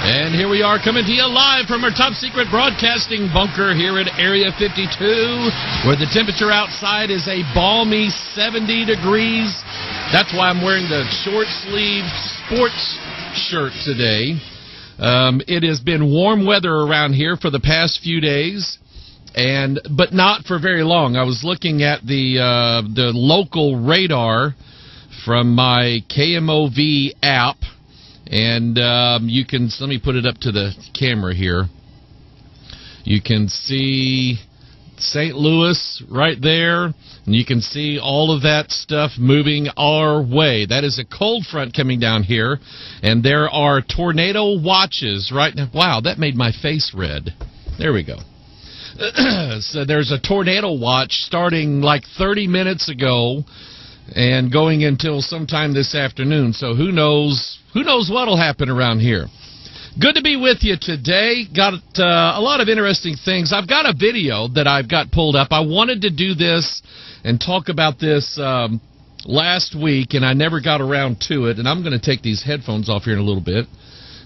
And here we are coming to you live from our top-secret broadcasting bunker here at Area 52, where the temperature outside is a balmy 70 degrees. That's why I'm wearing the short-sleeve sports shirt today. It has been warm weather around here for the past few days, but not for very long. I was looking at the local radar from my KMOV app. And you can, let me put it up to the camera here. You can see St. Louis right there, and you can see all of that stuff moving our way. That is a cold front coming down here, and there are tornado watches right now. Wow, that made my face red. There we go. So there's a tornado watch starting like 30 minutes ago and going until sometime this afternoon. So who knows what'll happen around here. Good to be with you today. Got a lot of interesting things. I've got a video that I've got pulled up. I wanted to do this and talk about this last week, and I never got around to it. And I'm going to take these headphones off here in a little bit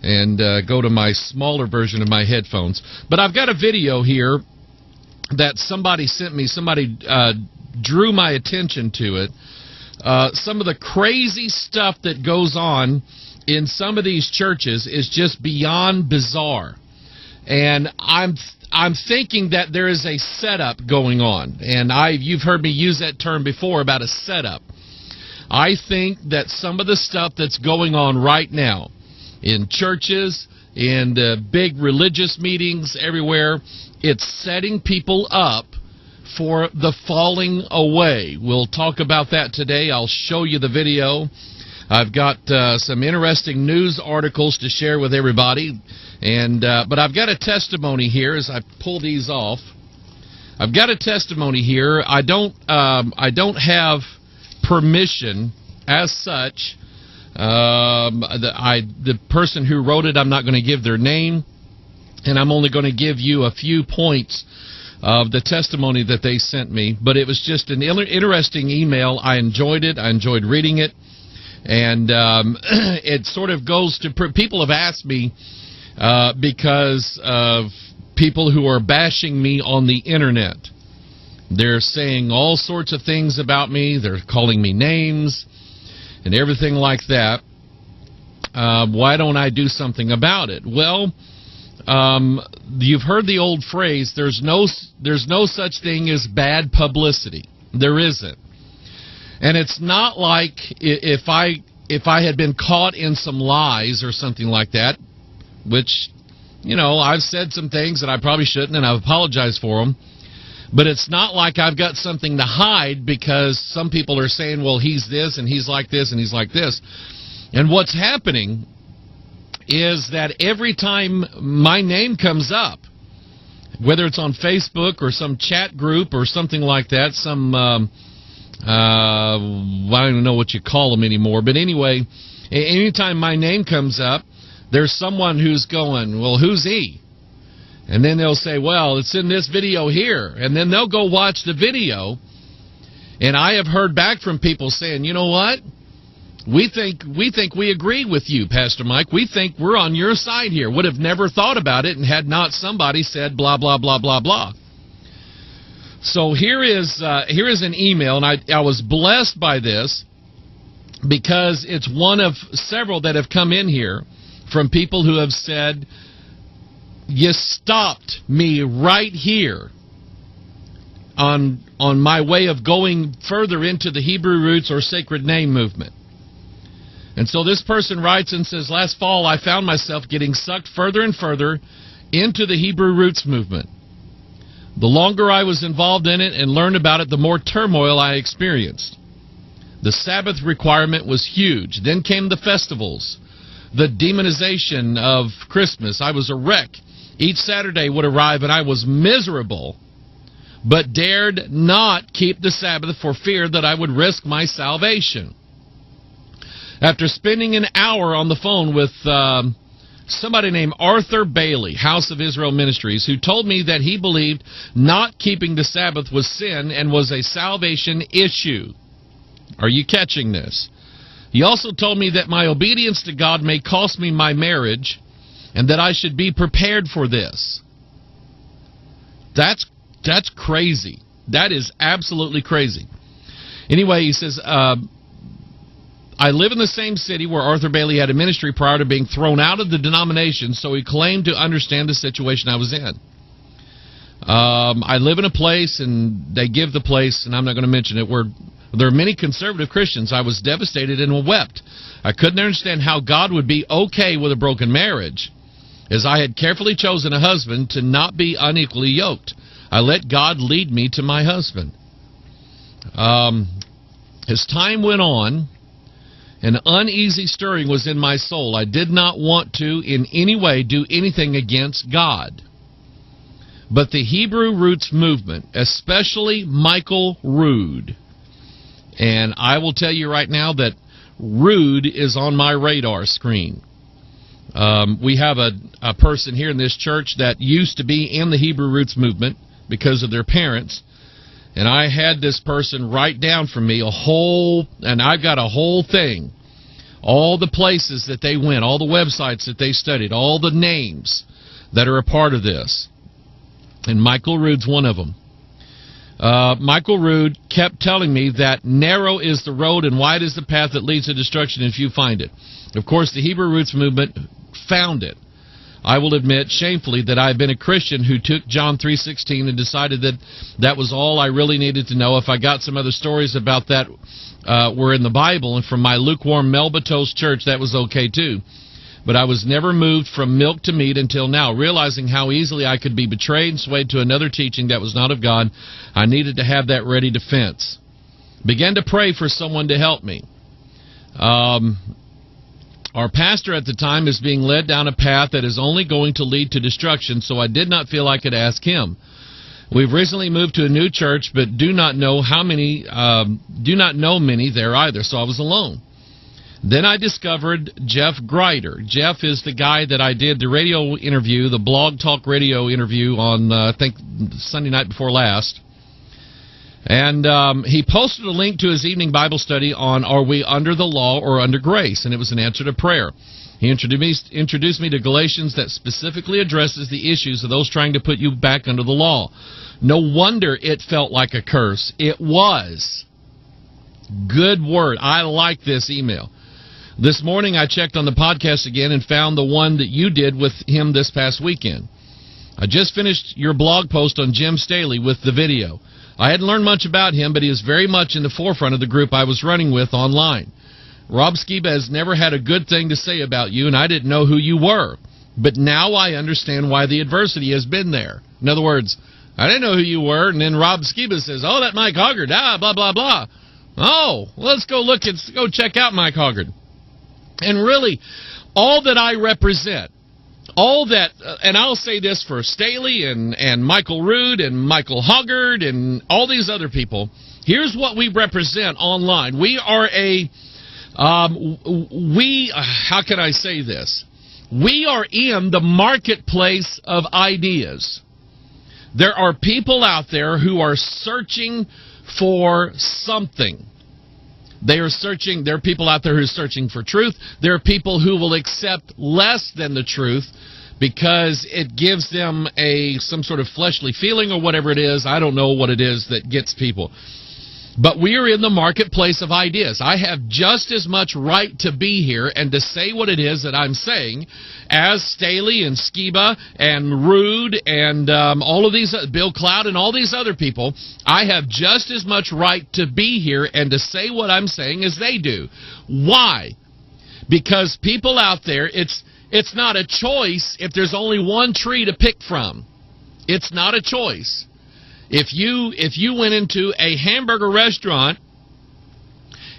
and go to my smaller version of my headphones. But I've got a video here that somebody sent me. Somebody drew my attention to it. Some of the crazy stuff that goes on in some of these churches is just beyond bizarre. And I'm thinking that there is a setup going on. And you've heard me use that term before about a setup. I think that some of the stuff that's going on right now in churches, in the big religious meetings everywhere, it's setting people up for the falling away. We'll talk about that today. I'll show you the video. I've got some interesting news articles to share with everybody, but I've got a testimony here as I pull these off. I've got a testimony here. I don't have permission as such. The person who wrote it, I'm not going to give their name, and I'm only going to give you a few points of the testimony that they sent me. But it was just an interesting email. I enjoyed it. I enjoyed reading it. And it sort of goes to, people have asked me because of people who are bashing me on the internet. They're saying all sorts of things about me. They're calling me names and everything like that. Why don't I do something about it? Well, you've heard the old phrase, there's no such thing as bad publicity. There isn't. And it's not like if I had been caught in some lies or something like that, which, I've said some things that I probably shouldn't, and I've apologized for them. But it's not like I've got something to hide because some people are saying, well, he's this, and he's like this, and he's like this. And what's happening is that every time my name comes up, whether it's on Facebook or some chat group or something like that, I don't even know what you call them anymore. But anyway, anytime my name comes up, there's someone who's going, well, who's he? And then they'll say, well, it's in this video here. And then they'll go watch the video. And I have heard back from people saying, you know what? We think we agree with you, Pastor Mike. We think we're on your side here. Would have never thought about it and had not somebody said blah, blah, blah, blah, blah. So here is an email, and I was blessed by this because it's one of several that have come in here from people who have said, you stopped me right here on my way of going further into the Hebrew roots or sacred name movement. And so this person writes and says, last fall I found myself getting sucked further and further into the Hebrew roots movement. The longer I was involved in it and learned about it, the more turmoil I experienced. The Sabbath requirement was huge. Then came the festivals, the demonization of Christmas. I was a wreck. Each Saturday would arrive and I was miserable, but dared not keep the Sabbath for fear that I would risk my salvation. After spending an hour on the phone with somebody named Arthur Bailey, House of Israel Ministries, who told me that he believed not keeping the Sabbath was sin and was a salvation issue. Are you catching this? He also told me that my obedience to God may cost me my marriage and that I should be prepared for this. That's crazy. That is absolutely crazy. Anyway, he says, I live in the same city where Arthur Bailey had a ministry prior to being thrown out of the denomination, so he claimed to understand the situation I was in. I live in a place, and they give the place, and I'm not going to mention it, where there are many conservative Christians. I was devastated and wept. I couldn't understand how God would be okay with a broken marriage, as I had carefully chosen a husband to not be unequally yoked. I let God lead me to my husband. As time went on, an uneasy stirring was in my soul. I did not want to in any way do anything against God. But the Hebrew Roots movement, especially Michael Rood, and I will tell you right now that Rood is on my radar screen. We have a person here in this church that used to be in the Hebrew Roots movement because of their parents, and I had this person write down for me and I've got a whole thing, all the places that they went, all the websites that they studied, all the names that are a part of this. And Michael Rood's one of them. Michael Rood kept telling me that narrow is the road and wide is the path that leads to destruction if you find it. Of course, the Hebrew Roots movement found it. I will admit shamefully that I've been a Christian who took John 3:16 and decided that that was all I really needed to know. If I got some other stories about that were in the Bible and from my lukewarm Melba Toast church, that was okay too. But I was never moved from milk to meat until now. Realizing how easily I could be betrayed and swayed to another teaching that was not of God, I needed to have that ready defense. Began to pray for someone to help me. Our pastor at the time is being led down a path that is only going to lead to destruction, so I did not feel I could ask him. We've recently moved to a new church, but do not know many there either, so I was alone. Then I discovered Jeff Grider. Jeff is the guy that I did the radio interview, the Blog Talk radio interview on, I think, Sunday night before last. And he posted a link to his evening Bible study on Are We Under the Law or Under Grace? And it was an answer to prayer. He introduced me to Galatians that specifically addresses the issues of those trying to put you back under the law. No wonder it felt like a curse. It was. Good word. I like this email. This morning I checked on the podcast again and found the one that you did with him this past weekend. I just finished your blog post on Jim Staley with the video. I hadn't learned much about him, but he is very much in the forefront of the group I was running with online. Rob Skiba has never had a good thing to say about you, and I didn't know who you were. But now I understand why the adversity has been there. In other words, I didn't know who you were, and then Rob Skiba says, oh, that Mike Hoggard, blah, blah, blah. Oh, let's go check out Mike Hoggard. And really, all that I represent, all that, and I'll say this for Staley and Michael Rood and Michael Hoggard and all these other people, here's what we represent online. We are how can I say this? We are in the marketplace of ideas. There are people out there who are searching for something. There are people out there who are searching for truth. There are people who will accept less than the truth because it gives them some sort of fleshly feeling or whatever it is. I don't know what it is that gets people. But we are in the marketplace of ideas. I have just as much right to be here and to say what it is that I'm saying as Staley and Skiba and Rood and all of these, Bill Cloud and all these other people. I have just as much right to be here and to say what I'm saying as they do. Why? Because people out there, it's not a choice if there's only one tree to pick from. It's not a choice. If you went into a hamburger restaurant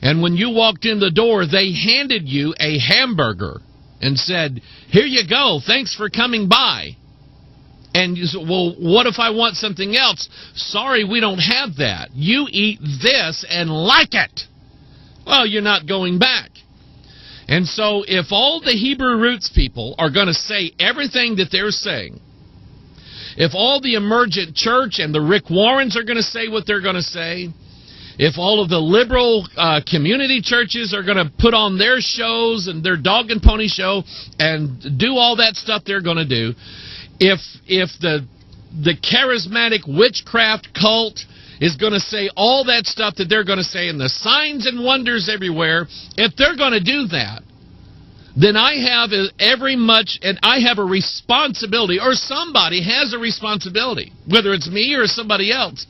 and when you walked in the door, they handed you a hamburger and said, here you go, thanks for coming by. And you said, well, what if I want something else? Sorry, we don't have that. You eat this and like it. Well, you're not going back. And so if all the Hebrew Roots people are going to say everything that they're saying, if all the emergent church and the Rick Warrens are going to say what they're going to say, if all of the liberal community churches are going to put on their shows and their dog and pony show and do all that stuff they're going to do, if the charismatic witchcraft cult is going to say all that stuff that they're going to say, and the signs and wonders everywhere, if they're going to do that, then I have I have a responsibility, or somebody has a responsibility, whether it's me or somebody else,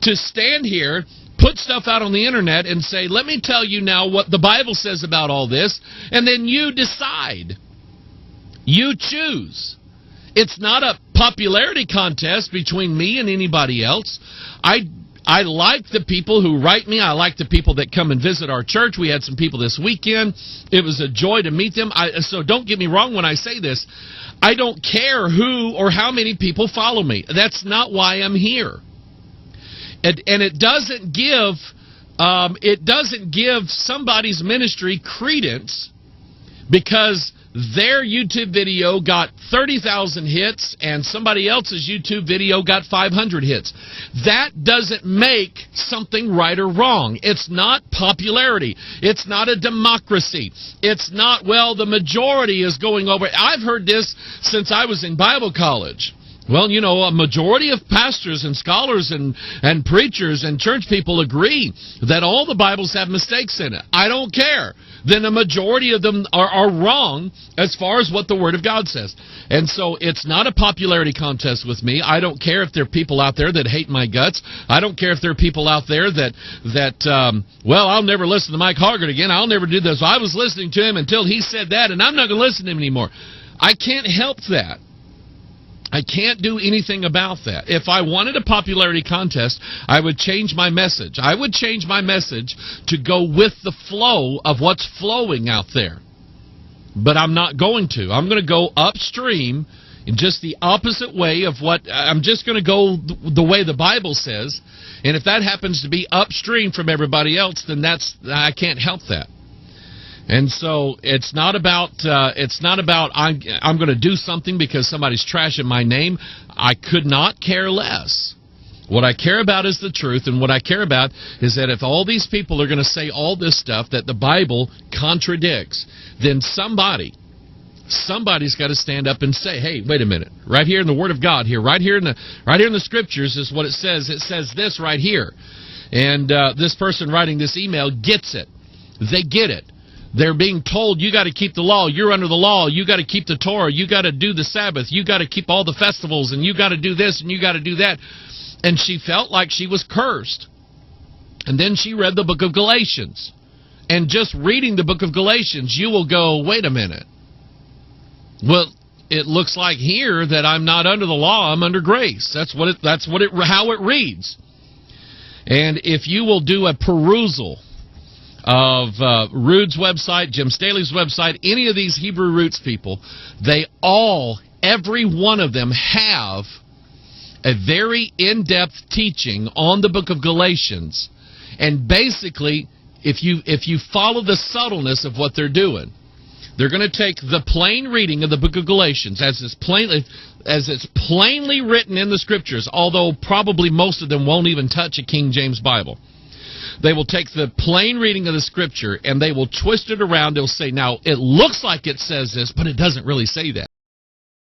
to stand here, put stuff out on the internet and say, let me tell you now what the Bible says about all this, and then you decide. You choose. It's not a popularity contest between me and anybody else. I like the people who write me. I like the people that come and visit our church. We had some people this weekend. It was a joy to meet them. So don't get me wrong when I say this. I don't care who or how many people follow me. That's not why I'm here. And it doesn't give somebody's ministry credence because their YouTube video got 30,000 hits and somebody else's YouTube video got 500 hits. That doesn't make something right or wrong. It's not popularity. It's not a democracy. It's not, well, the majority is going over. I've heard this since I was in Bible college. Well, you know, a majority of pastors and scholars and preachers and church people agree that all the Bibles have mistakes in it. I don't care. Then a majority of them are wrong as far as what the Word of God says. And so it's not a popularity contest with me. I don't care if there are people out there that hate my guts. I don't care if there are people out there that well, I'll never listen to Mike Hoggard again. I'll never do this. I was listening to him until he said that, and I'm not going to listen to him anymore. I can't help that. I can't do anything about that. If I wanted a popularity contest, I would change my message. I would change my message to go with the flow of what's flowing out there. But I'm not going to. I'm going to go upstream in just the opposite way of what I'm just going to go the way the Bible says. And if that happens to be upstream from everybody else, then I can't help that. And so it's not about I'm going to do something because somebody's trashing my name. I could not care less. What I care about is the truth, and what I care about is that if all these people are going to say all this stuff that the Bible contradicts, then somebody's got to stand up and say, "Hey, wait a minute! Right here in the Word of God, right here in the Scriptures is what it says. It says this right here." And this person writing this email gets it. They get it. They're being told, you got to keep the law. You're under the law. You got to keep the Torah. You got to do the Sabbath. You got to keep all the festivals, and you got to do this, and you got to do that. And she felt like she was cursed. And then she read the book of Galatians. And just reading the book of Galatians, you will go, wait a minute. Well, it looks like here that I'm not under the law. I'm under grace. That's how it reads. And if you will do a perusal of Rude's website, Jim Staley's website, any of these Hebrew roots people, every one of them have a very in-depth teaching on the book of Galatians. And basically, if you follow the subtleness of what they're doing, they're going to take the plain reading of the book of Galatians as it's plainly written in the Scriptures, although probably most of them won't even touch a King James Bible. They will take the plain reading of the Scripture and they will twist it around. They'll say, now, it looks like it says this, but it doesn't really say that.